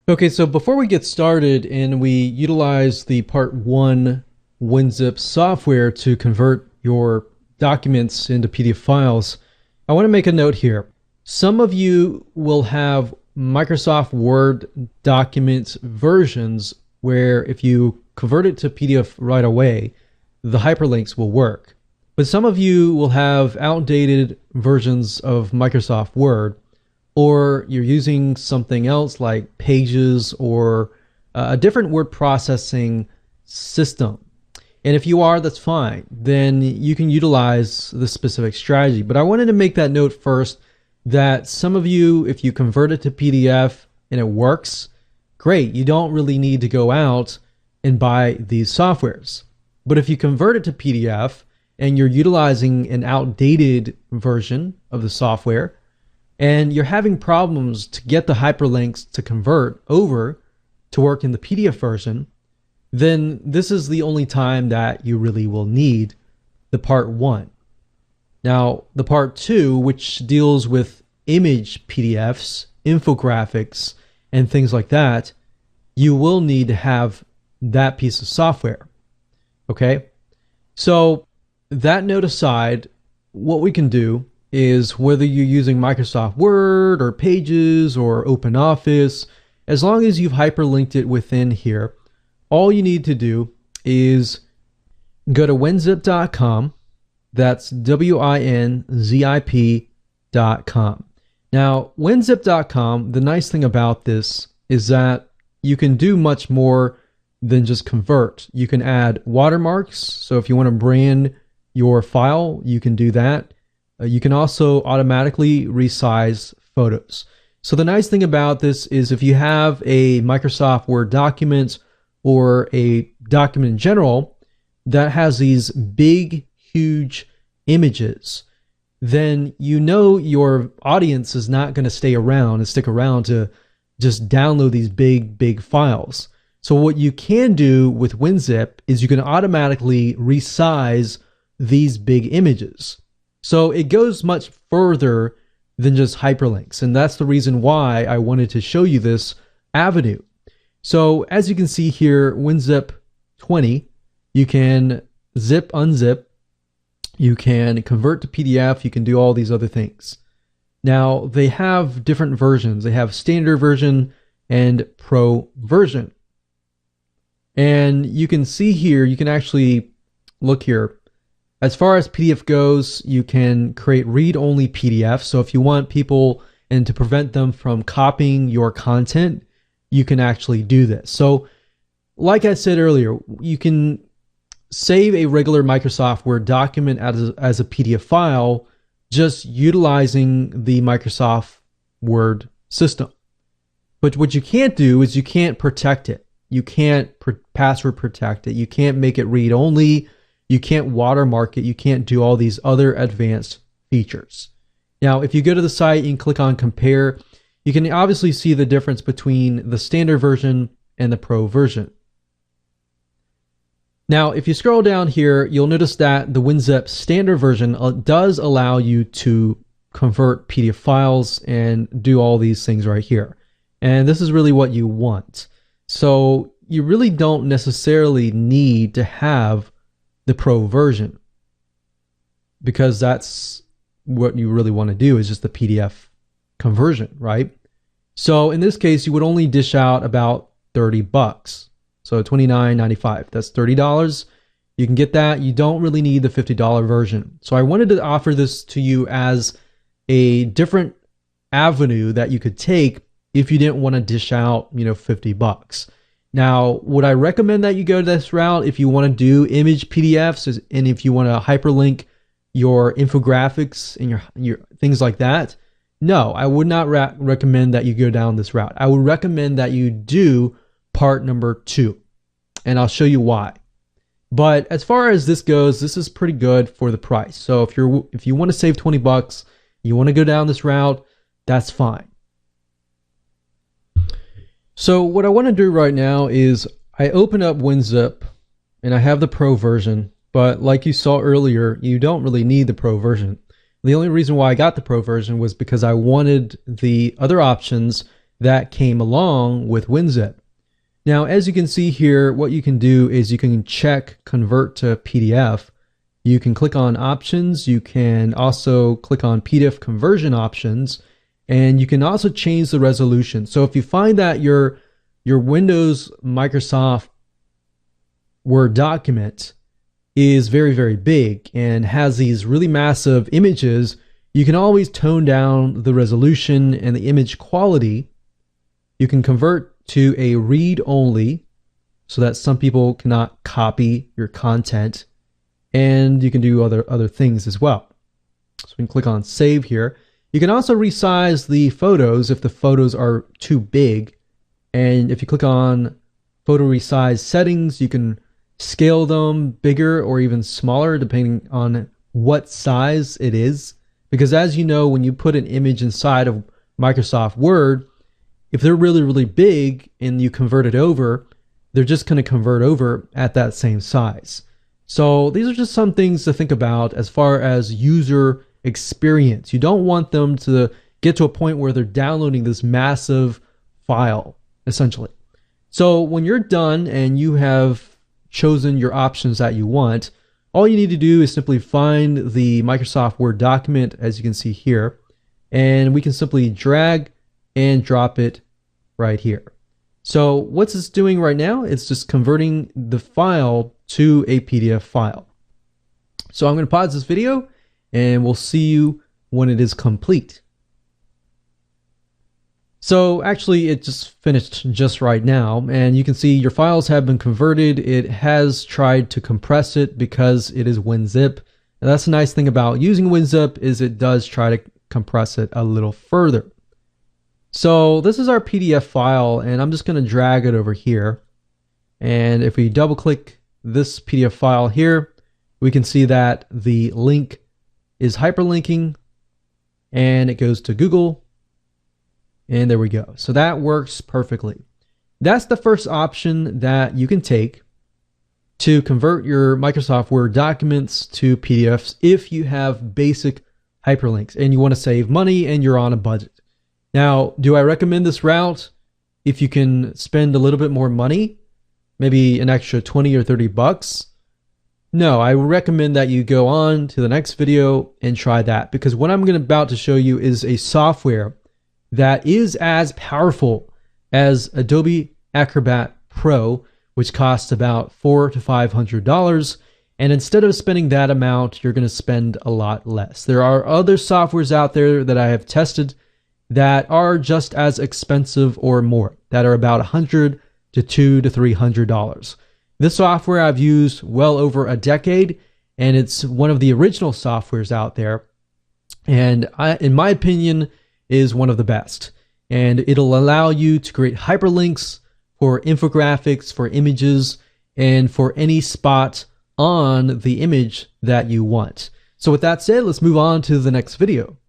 Okay, so before we get started and we utilize the Part 1 WinZip software to convert your documents into PDF files, I want to make a note here. Some of you will have Microsoft Word documents versions where if you convert it to PDF right away, the hyperlinks will work. But some of you will have outdated versions of Microsoft Word, or you're using something else like Pages or a different word processing system. And if you are, that's fine. Then you can utilize the specific strategy. But I wanted to make that note first that some of you, if you convert it to PDF and it works, great. You don't really need to go out and buy these softwares. But if you convert it to PDF and you're utilizing an outdated version of the software, and you're having problems to get the hyperlinks to convert over to work in the PDF version, then this is the only time that you really will need the Part 1. Now, the Part 2, which deals with image PDFs, infographics, and things like that, you will need to have that piece of software. Okay? So, that note aside, what we can do is whether you're using Microsoft Word or Pages or OpenOffice, as long as you've hyperlinked it within here, all you need to do is go to winzip.com. That's WINZIP.com. Now, winzip.com, the nice thing about this is that you can do much more than just convert. You can add watermarks. So if you want to brand your file, you can do that. You can also automatically resize photos. So the nice thing about this is if you have a Microsoft Word document or a document in general that has these big, huge images, then you know your audience is not going to stay around and stick around to just download these big, big files. So what you can do with WinZip is you can automatically resize these big images. So it goes much further than just hyperlinks. And that's the reason why I wanted to show you this avenue. So as you can see here, WinZip 20, you can zip, unzip, you can convert to PDF, you can do all these other things. Now they have different versions. They have standard version and pro version. And you can see here, you can actually look here. As far as PDF goes, you can create read-only PDFs. So if you want people and to prevent them from copying your content, you can actually do this. So like I said earlier, you can save a regular Microsoft Word document as a PDF file just utilizing the Microsoft Word system. But what you can't do is you can't protect it. You can't password protect it. You can't make it read-only. You can't watermark it. You can't do all these other advanced features. Now, if you go to the site and click on compare, you can obviously see the difference between the standard version and the pro version. Now, if you scroll down here, you'll notice that the WinZip standard version does allow you to convert PDF files and do all these things right here. And this is really what you want. So you really don't necessarily need to have the pro version, because that's what you really want to do is just the PDF conversion, right? So in this case, you would only dish out about $30. So $29.95, that's $30. You can get that. You don't really need the $50 version. So I wanted to offer this to you as a different avenue that you could take if you didn't want to dish out, $50. Now, would I recommend that you go this route if you want to do image PDFs and if you want to hyperlink your infographics and your things like that? No, I would not recommend that you go down this route. I would recommend that you do part number 2, and I'll show you why. But as far as this goes, this is pretty good for the price. So if you want to save $20, you want to go down this route, that's fine. So what I want to do right now is I open up WinZip and I have the pro version, but like you saw earlier, you don't really need the pro version. The only reason why I got the pro version was because I wanted the other options that came along with WinZip. Now, as you can see here, what you can do is you can check convert to PDF. You can click on options. You can also click on PDF conversion options, and you can also change the resolution. So if you find that your Windows Microsoft Word document is very, very big and has these really massive images, you can always tone down the resolution and the image quality. You can convert to a read-only so that some people cannot copy your content, and you can do other things as well. So we can click on save here. You can also resize the photos if the photos are too big, and if you click on photo resize settings, you can scale them bigger or even smaller depending on what size it is, because as you know, when you put an image inside of Microsoft Word, if they're really, really big and you convert it over, they're just going to convert over at that same size. So these are just some things to think about as far as user experience. You don't want them to get to a point where they're downloading this massive file, essentially. So when you're done and you have chosen your options that you want, all you need to do is simply find the Microsoft Word document, as you can see here, and we can simply drag and drop it right here. So what's this doing right now? It's just converting the file to a PDF file. So I'm going to pause this video and we'll see you when it is complete. So actually it just finished just right now, and you can see your files have been converted. It has tried to compress it because it is WinZip. And that's the nice thing about using WinZip, is it does try to compress it a little further. So this is our PDF file, and I'm just going to drag it over here. And if we double click this PDF file here, we can see that the link is hyperlinking and it goes to Google. And there we go. So that works perfectly. That's the first option that you can take to convert your Microsoft Word documents to PDFs if you have basic hyperlinks and you want to save money and you're on a budget. Now, do I recommend this route if you can spend a little bit more money, maybe an extra 20 or 30 bucks? No, I recommend that you go on to the next video and try that, because what I'm about to show you is a software that is as powerful as Adobe Acrobat Pro, which costs about $400 to $500. And instead of spending that amount, you're going to spend a lot less. There are other softwares out there that I have tested that are just as expensive or more, that are about $100 to $200 to $300. This software I've used well over a decade, and it's one of the original softwares out there, and in my opinion, is one of the best. And it'll allow you to create hyperlinks for infographics, for images, and for any spot on the image that you want. So with that said, let's move on to the next video.